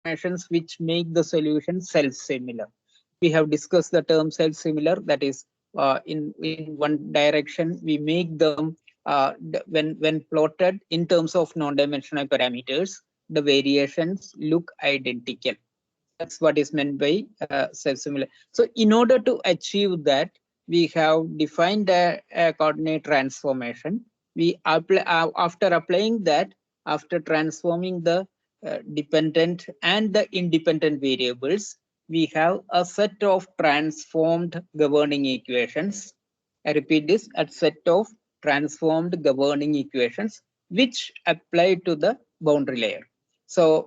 transformations which make the solution self-similar. We have discussed the term self-similar, that is in one direction we make them when plotted in terms of non-dimensional parameters, the variations look identical. That's what is meant by self-similar. So in order to achieve that, we have defined a coordinate transformation. We apply, after applying that, after transforming the dependent and the independent variables, we have a set of transformed governing equations. I repeat this, a set of transformed governing equations which apply to the boundary layer. So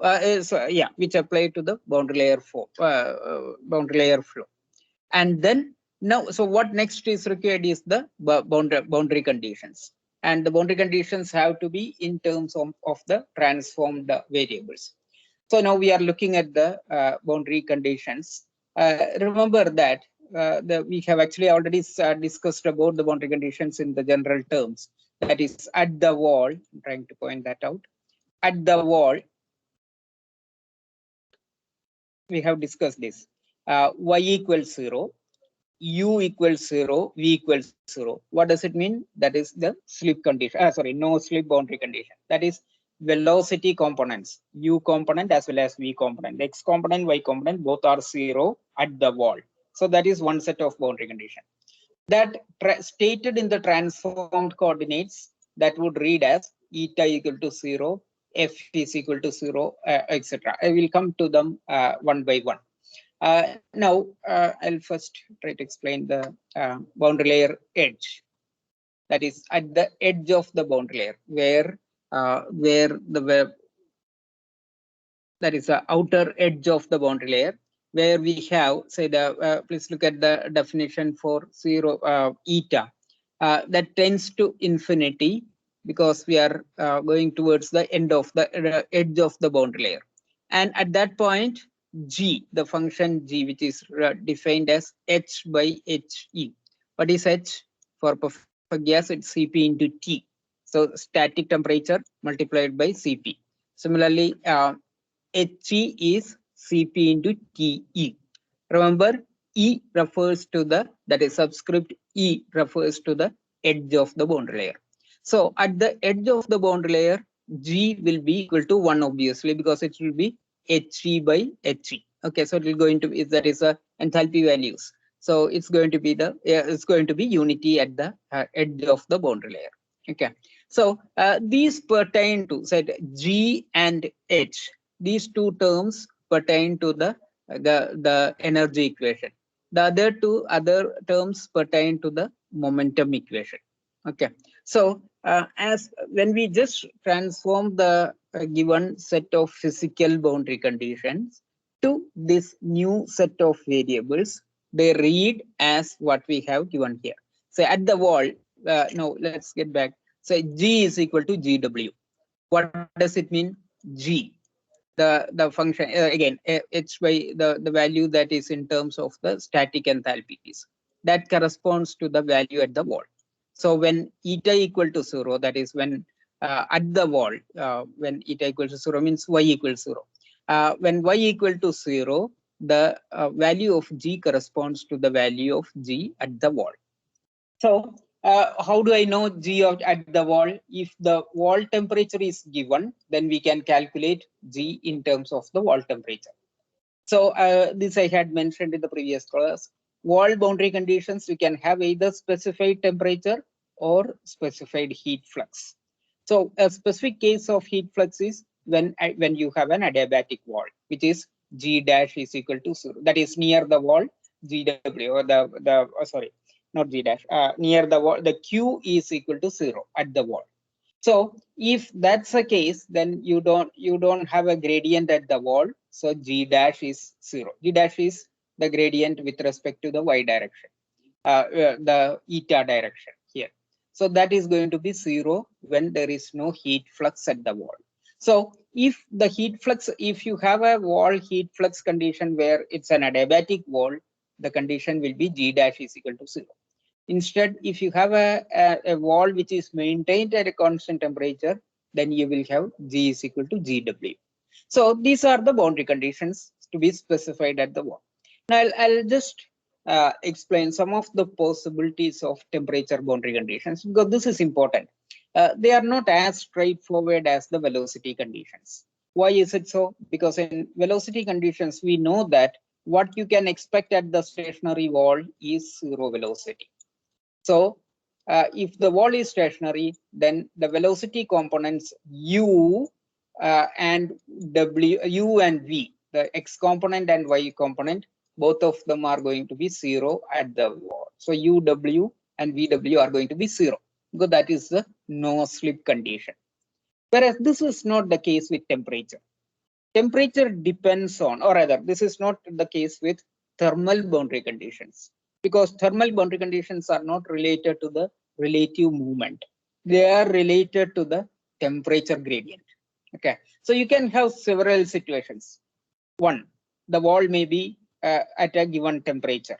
yeah, which apply to the boundary layer flow. And then now, so what next is required is the boundary conditions, and the boundary conditions have to be in terms of the transformed variables. So now we are looking at the boundary conditions. Remember that we have actually already discussed about the boundary conditions in the general terms. That is, at the wall, I'm trying to point that out. At the wall, we have discussed this. Y equals 0, U equals 0, V equals 0. What does it mean? That is the slip condition. Sorry, no slip boundary condition. That is velocity components, U component as well as V component. X component, Y component, both are 0 at the wall. So that is one set of boundary condition. That stated in the transformed coordinates, that would read as eta equal to 0, F is equal to 0, etc. I will come to them one by one. Now, I'll first try to explain the boundary layer edge. That is at the edge of the boundary layer, where the web, that is the outer edge of the boundary layer, where we have, say, the please look at the definition for 0 eta. That tends to infinity because we are going towards the end of the edge of the boundary layer. And at that point, g, the function g, which is defined as h by he. What is h? For perfect gas, it's Cp into T. So static temperature multiplied by Cp. Similarly, He is Cp into Te. Remember, E refers to the, that is subscript E refers to the edge of the boundary layer. So at the edge of the boundary layer, G will be equal to 1, obviously, because it will be He by He. Okay, so it will go into, if that is a enthalpy values. So it's going to be the, it's going to be unity at the edge of the boundary layer. Okay, so these pertain to, said G and H. These two terms pertain to the energy equation. The other two other terms pertain to the momentum equation. Okay, so as when we just transform the given set of physical boundary conditions to this new set of variables, they read as what we have given here. So at the wall, no, let's get back. So G is equal to GW. What does it mean? G, the function again, h by the value that is in terms of the static enthalpies, that corresponds to the value at the wall. So when eta equal to 0, that is when at the wall, when eta equal to 0 means y equals 0. When y equal to 0, the value of g corresponds to the value of g at the wall. So how do I know G at the wall? If the wall temperature is given, then we can calculate G in terms of the wall temperature. So this I had mentioned in the previous class. Wall boundary conditions, we can have either specified temperature or specified heat flux. So a specific case of heat flux is when you have an adiabatic wall, which is G dash is equal to 0. That is near the wall, GW, or sorry, not G dash, near the wall, the Q is equal to 0 at the wall. So if that's the case, then you don't have a gradient at the wall. So G dash is 0. G dash is the gradient with respect to the y direction, the eta direction here. So that is going to be 0 when there is no heat flux at the wall. So if the heat flux, if you have a wall heat flux condition where it's an adiabatic wall, the condition will be G dash is equal to 0. Instead, if you have a wall which is maintained at a constant temperature, then you will have G is equal to GW. So these are the boundary conditions to be specified at the wall. Now I'll just explain some of the possibilities of temperature boundary conditions, because this is important. They are not as straightforward as the velocity conditions. Why is it so? Because in velocity conditions, we know that what you can expect at the stationary wall is zero velocity. So if the wall is stationary, then the velocity components u and w, u and v, the x component and y component, both of them are going to be zero at the wall. So u, w and vw are going to be zero, because that is the no slip condition. Whereas this is not the case with temperature. Temperature depends on, or rather, this is not the case with thermal boundary conditions, because thermal boundary conditions are not related to the relative movement. They are related to the temperature gradient. Okay, so you can have several situations. One, the wall may be at a given temperature.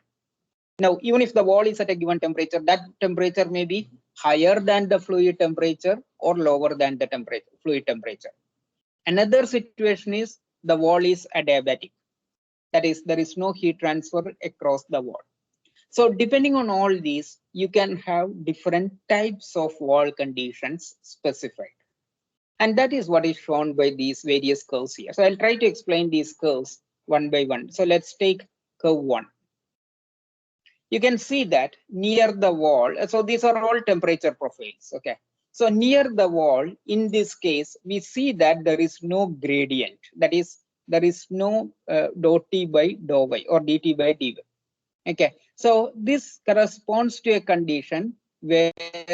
Now, even if the wall is at a given temperature, that temperature may be higher than the fluid temperature or lower than the fluid temperature. Another situation is the wall is adiabatic. That is, there is no heat transfer across the wall. So depending on all these, you can have different types of wall conditions specified. And that is what is shown by these various curves here. So I'll try to explain these curves one by one. So let's take curve 1. You can see that near the wall, so these are all temperature profiles. Okay. So near the wall, in this case, we see that there is no gradient. That is, there is no dou T by dou y or dt by dy. Okay. So this corresponds to a condition where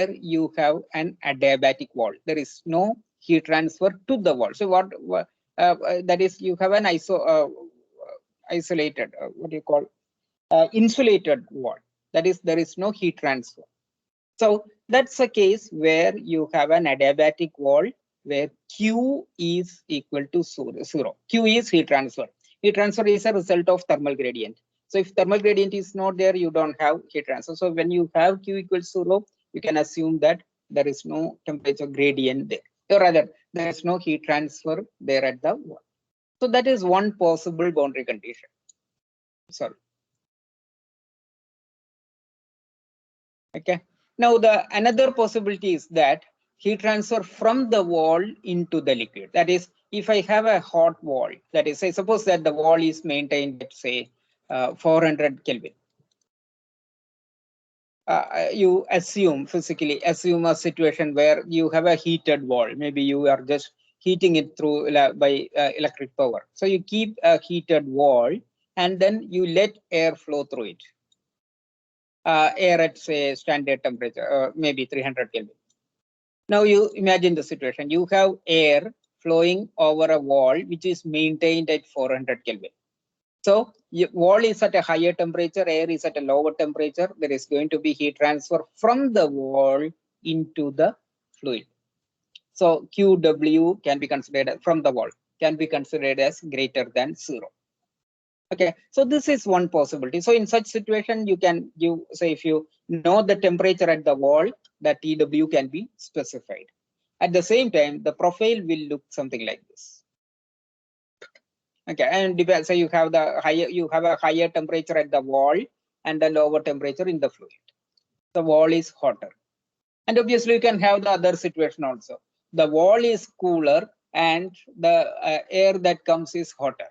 you have an adiabatic wall. There is no heat transfer to the wall. So that is, you have an isolated, what do you call, insulated wall. That is, there is no heat transfer. So that's a case where you have an adiabatic wall where Q is equal to 0. Q is heat transfer. Heat transfer is a result of thermal gradient. So if thermal gradient is not there, you don't have heat transfer. So when you have Q equals 0, you can assume that there is no temperature gradient there. Or rather, there is no heat transfer there at the wall. So that is one possible boundary condition. Sorry. Okay. Now the another possibility is that heat transfer from the wall into the liquid. That is, if I have a hot wall, that is, say, suppose that the wall is maintained at say 400 Kelvin. You physically assume a situation where you have a heated wall. Maybe you are just heating it through by electric power. So you keep a heated wall and then you let air flow through it. Air at say standard temperature, maybe 300 Kelvin. Now you imagine the situation. You have air flowing over a wall which is maintained at 400 Kelvin. So wall is at a higher temperature, air is at a lower temperature. There is going to be heat transfer from the wall into the fluid. So QW can be considered from the wall, can be considered as greater than 0. Okay, so this is one possibility. So in such situation, you say if you know the temperature at the wall, that TW can be specified. At the same time, the profile will look something like this. Okay, and so you have a higher temperature at the wall and a lower temperature in the fluid. The wall is hotter. And obviously you can have the other situation also. The wall is cooler and the air that comes is hotter.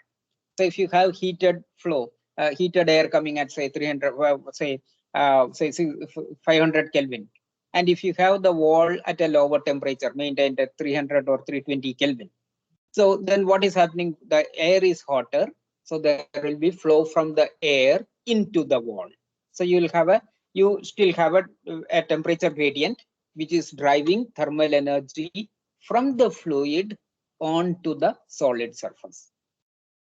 So if you have heated flow, heated air coming at say 300, say 500 Kelvin, and if you have the wall at a lower temperature, maintained at 300 or 320 Kelvin, so then what is happening? The air is hotter, so there will be flow from the air into the wall. So you still have a temperature gradient which is driving thermal energy from the fluid onto the solid surface.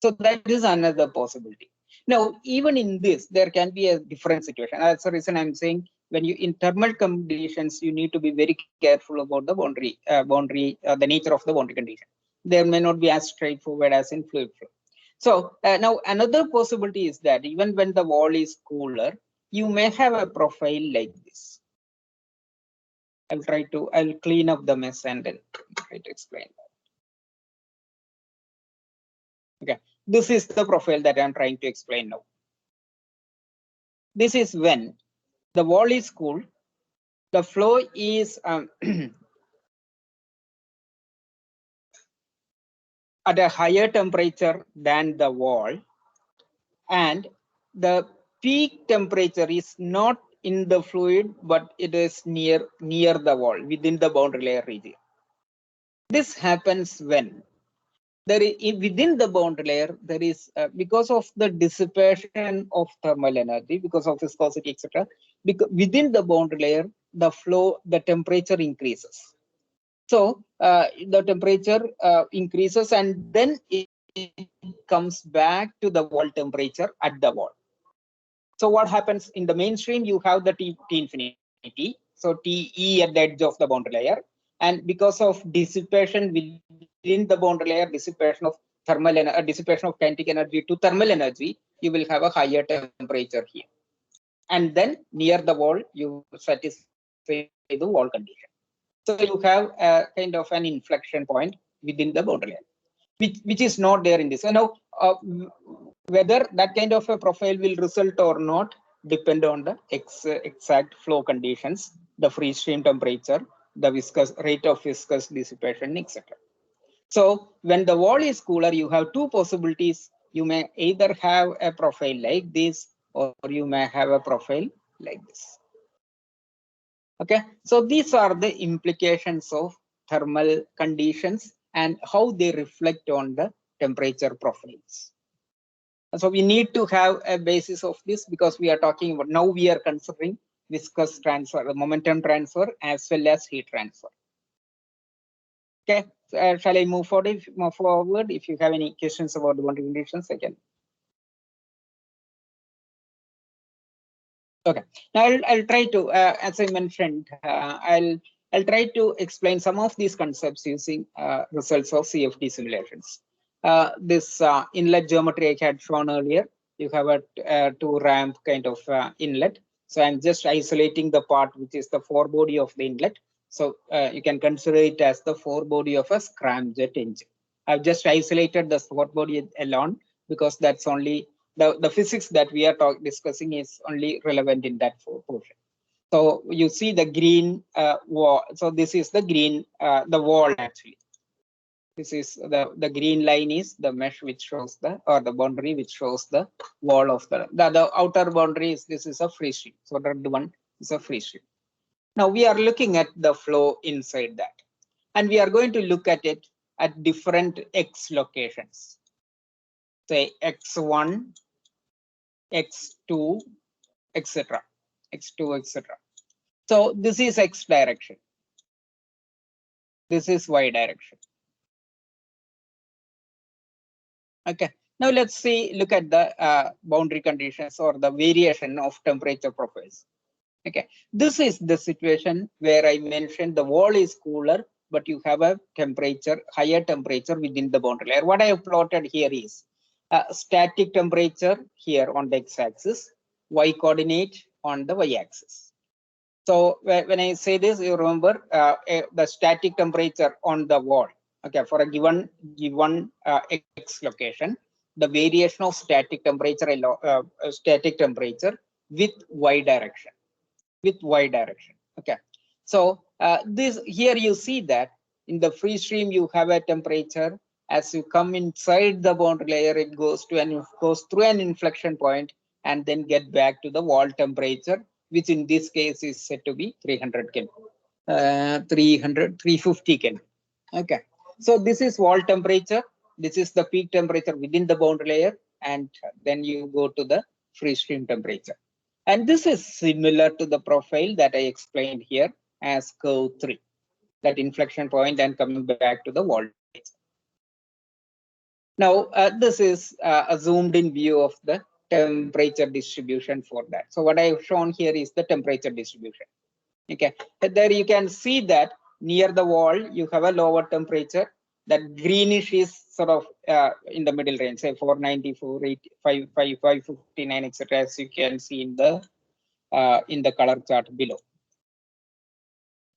So that is another possibility. Now, even in this, there can be a different situation. That's the reason I'm saying when you in thermal conditions, you need to be very careful about the the nature of the boundary condition. There may not be as straightforward as in fluid flow. So now another possibility is that even when the wall is cooler, you may have a profile like this. I'll clean up the mess and then try to explain that. Okay, this is the profile that I'm trying to explain now. This is when the wall is cool, the flow is at a higher temperature than the wall, and the peak temperature is not in the fluid, but it is near the wall, within the boundary layer region. This happens when there is, within the boundary layer, there is because of the dissipation of thermal energy, because of viscosity, etc. Because within the boundary layer, the flow, the temperature increases. So the temperature increases, and then it comes back to the wall temperature at the wall. So what happens in the mainstream? You have the T infinity, so TE at the edge of the boundary layer, and because of dissipation within the boundary layer, dissipation of thermal energy, dissipation of kinetic energy to thermal energy, you will have a higher temperature here. And then near the wall, you satisfy the wall condition. So you have a kind of an inflection point within the boundary layer, which is not there in this. So now, whether that kind of a profile will result or not depend on the exact flow conditions, the free stream temperature, the viscous rate of viscous dissipation, etc. So when the wall is cooler, you have two possibilities. You may either have a profile like this, or you may have a profile like this. Okay, so these are the implications of thermal conditions and how they reflect on the temperature profiles. So we need to have a basis of this, because we are talking about, now we are considering viscous transfer, momentum transfer, as well as heat transfer. Okay, shall I move forward? If you have any questions about the boundary conditions, I can. Okay, now I'll try to, as I mentioned, I'll try to explain some of these concepts using results of CFD simulations. This inlet geometry I had shown earlier, you have a two ramp kind of inlet. So I'm just isolating the part which is the forebody of the inlet. So you can consider it as the forebody of a scramjet engine. I've just isolated the forebody alone, because that's only the physics that we are discussing is only relevant in that portion. So you see the green wall. So this is the green, the wall actually. This is the green line is the mesh which shows the, or the boundary which shows the wall of the outer boundary is, this is a free stream. So the one is a free stream. Now we are looking at the flow inside that, and we are going to look at it at different X locations. Say X1, X2, etc. X2, etc. So this is X direction. This is Y direction. Okay. Now let's see, look at the boundary conditions or the variation of temperature profiles. Okay. This is the situation where I mentioned the wall is cooler, but you have a temperature, higher temperature within the boundary layer. What I have plotted here is static temperature here on the X-axis, Y coordinate on the Y-axis. So when I say this, you remember the static temperature on the wall. Okay, for a given X location, the variation of static temperature with Y direction, Okay, so this here you see that in the free stream you have a temperature. As you come inside the boundary layer, it goes through an inflection point and then get back to the wall temperature, which in this case is said to be 300 Kelvin, 350 Kelvin. Okay, so this is wall temperature. This is the peak temperature within the boundary layer, and then you go to the free stream temperature. And this is similar to the profile that I explained here as curve 3, that inflection point and coming back to the wall temperature. Now, this is a zoomed in view of the temperature distribution for that. So what I have shown here is the temperature distribution. Okay, there you can see that near the wall, you have a lower temperature. That greenish is sort of in the middle range, say 494, 559, etc. As you can see in the color chart below.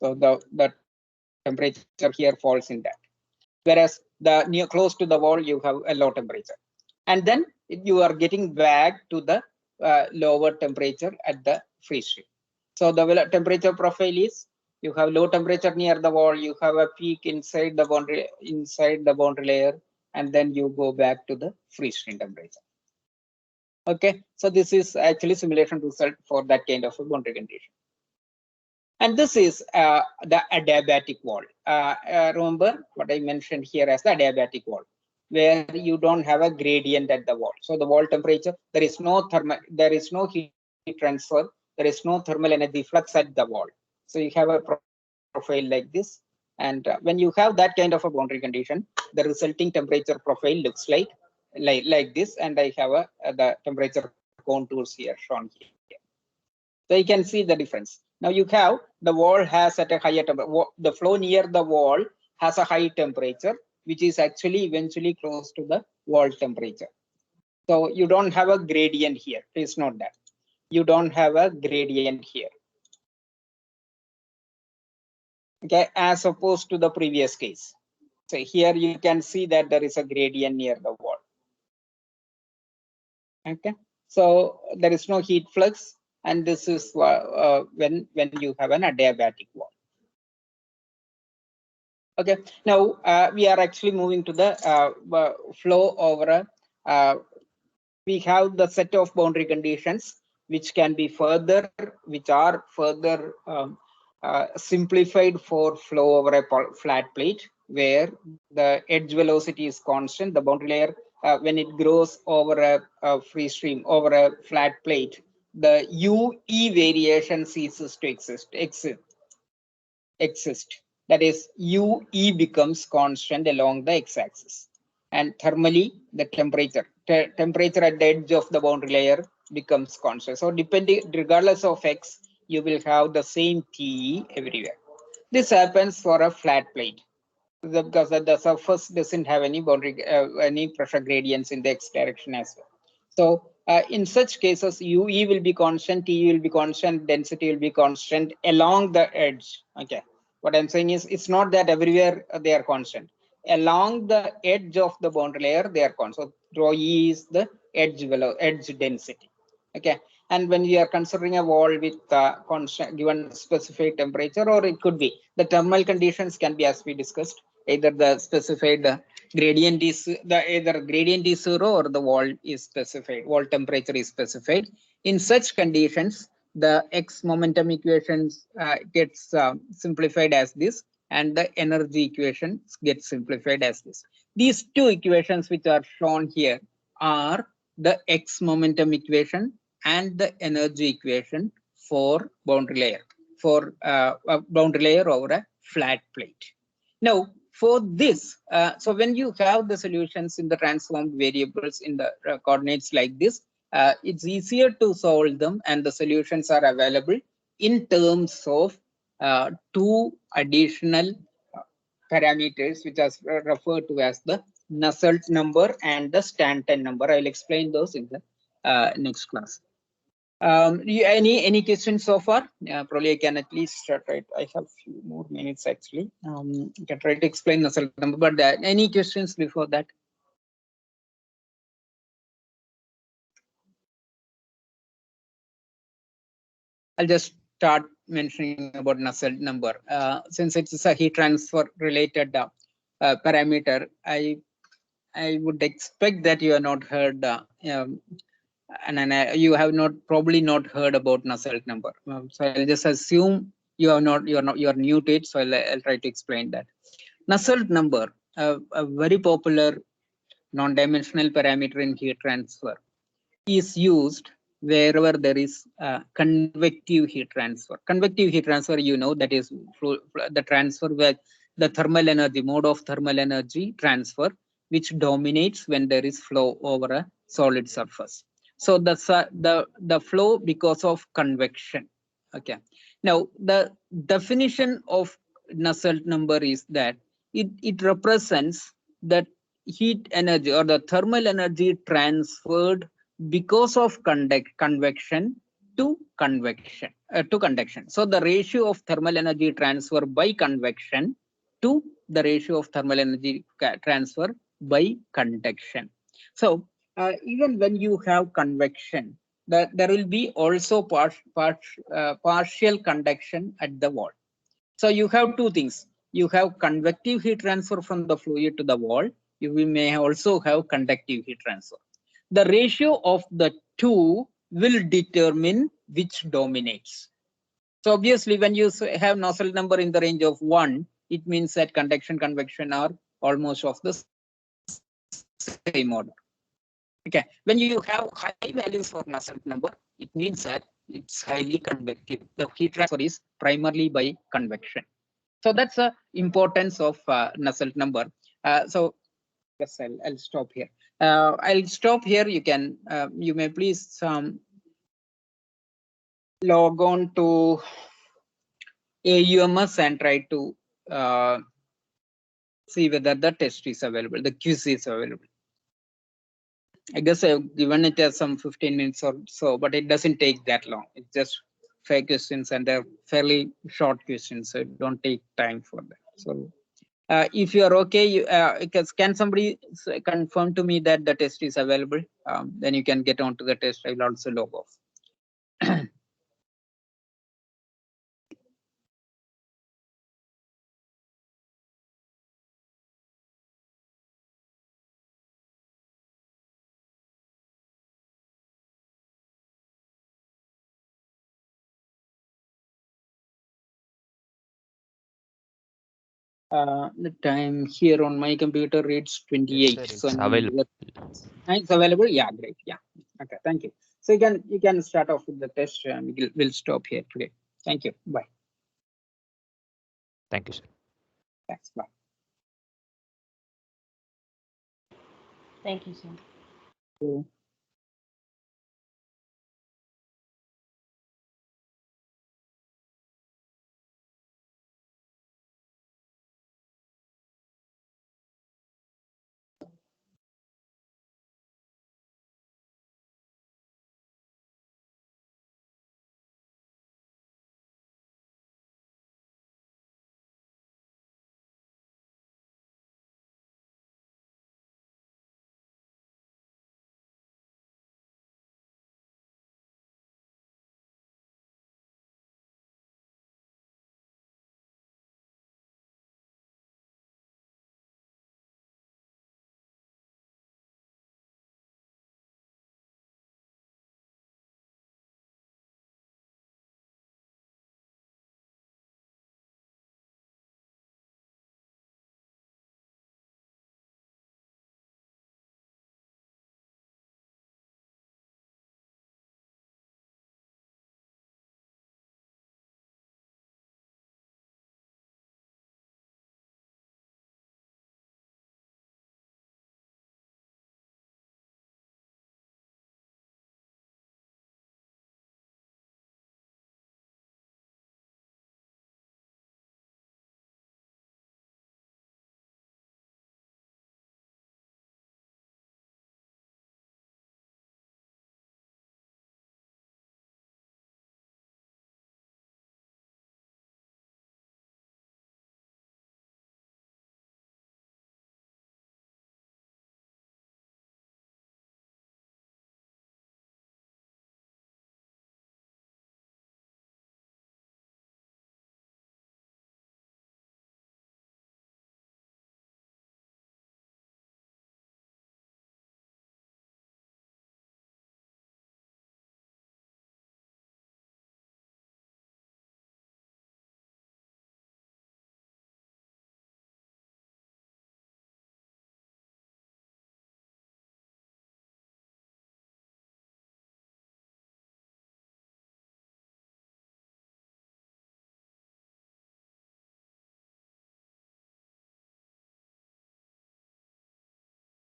So the temperature here falls in that. whereas the near close to the wall you have a low temperature, and then you are getting back to the lower temperature at the freeze stream. So the temperature profile is, you have low temperature near the wall, you have a peak inside the boundary layer, and then you go back to the freeze stream temperature. Okay, so this is actually simulation result for that kind of a boundary condition. And this is the adiabatic wall. Remember what I mentioned here as the adiabatic wall, where you don't have a gradient at the wall. So the wall temperature, there is no heat transfer, there is no thermal energy flux at the wall. So you have a profile like this. And when you have that kind of a boundary condition, the resulting temperature profile looks like this. And I have the temperature contours here shown here. So you can see the difference. Now you have the wall has at a higher temperature. The flow near the wall has a high temperature, which is actually eventually close to the wall temperature. So you don't have a gradient here. Please note that you don't have a gradient here. Okay, as opposed to the previous case. So here you can see that there is a gradient near the wall. Okay, so there is no heat flux, and this is when you have an adiabatic wall. Okay, now we are actually moving to the flow over we have the set of boundary conditions which can be further, which are further simplified for flow over a flat plate, where the edge velocity is constant. The boundary layer, when it grows over a free stream, over a flat plate, the UE variation ceases to exist. That is, UE becomes constant along the x-axis, and thermally the temperature at the edge of the boundary layer becomes constant. So regardless of x, you will have the same TE everywhere. This happens for a flat plate because the surface doesn't have any boundary any pressure gradients in the x direction as well. So in such cases, UE will be constant, TE will be constant, density will be constant along the edge. Okay, what I'm saying is, it's not that everywhere they are constant. Along the edge of the boundary layer, they are constant. So rho E is the edge density. Okay, and when we are considering a wall with constant given specified temperature, or it could be the thermal conditions can be, as we discussed, either the specified gradient is either gradient is 0 or the wall is specified, wall temperature is specified. In such conditions, the x momentum equations gets simplified as this, and the energy equation gets simplified as this. These two equations which are shown here are the x momentum equation and the energy equation for boundary layer, for a boundary layer over a flat plate. Now, for this, so when you have the solutions in the transformed variables in the coordinates like this, it's easier to solve them, and the solutions are available in terms of two additional parameters which are referred to as the Nusselt number and the Stanton number. I'll explain those in the next class. Any questions so far? Probably I can at least try. I have a few more minutes actually. I can try to explain Nusselt number, but any questions before that? I'll just start mentioning about Nusselt number. Since it's a heat transfer related parameter, I would expect that you have not heard and you have probably not heard about Nusselt number. So I'll just assume you're new to it. So I'll try to explain that. Nusselt number, a very popular non-dimensional parameter in heat transfer, is used wherever there is convective heat transfer. Convective heat transfer, you know, that is the transfer where the thermal energy, mode of thermal energy transfer, which dominates when there is flow over a solid surface. So the flow because of convection. Okay. Now the definition of Nusselt number is that it represents that heat energy or the thermal energy transferred because of convection to conduction. So the ratio of thermal energy transfer by convection to the ratio of thermal energy transfer by conduction. So even when you have convection, there will be also partial conduction at the wall. So you have two things. You have convective heat transfer from the fluid to the wall. You may also have conductive heat transfer. The ratio of the two will determine which dominates. So obviously, when you have Nusselt number in the range of 1, it means that conduction, convection are almost of the same order. Okay, when you have high values for Nusselt number, it means that it's highly convective. The heat transfer is primarily by convection. So that's the importance of Nusselt number. So yes, I'll stop here. I'll stop here. You can you may please log on to AUMS and try to see whether the test is available, the quiz is available. I guess I've given it as some 15 minutes or so, but it doesn't take that long. It's just 5 questions and they're fairly short questions, so don't take time for that. So if you are okay, can somebody confirm to me that the test is available? Then you can get on to the test. I will also log off. The time here on my computer reads 28. Yes, sir, so it's available. it's available. Yeah, great. Yeah. Okay. Thank you. So you can start off with the test. We'll stop here today. Thank you. Bye. Thank you, sir. Thanks. Bye. Thank you, sir. So,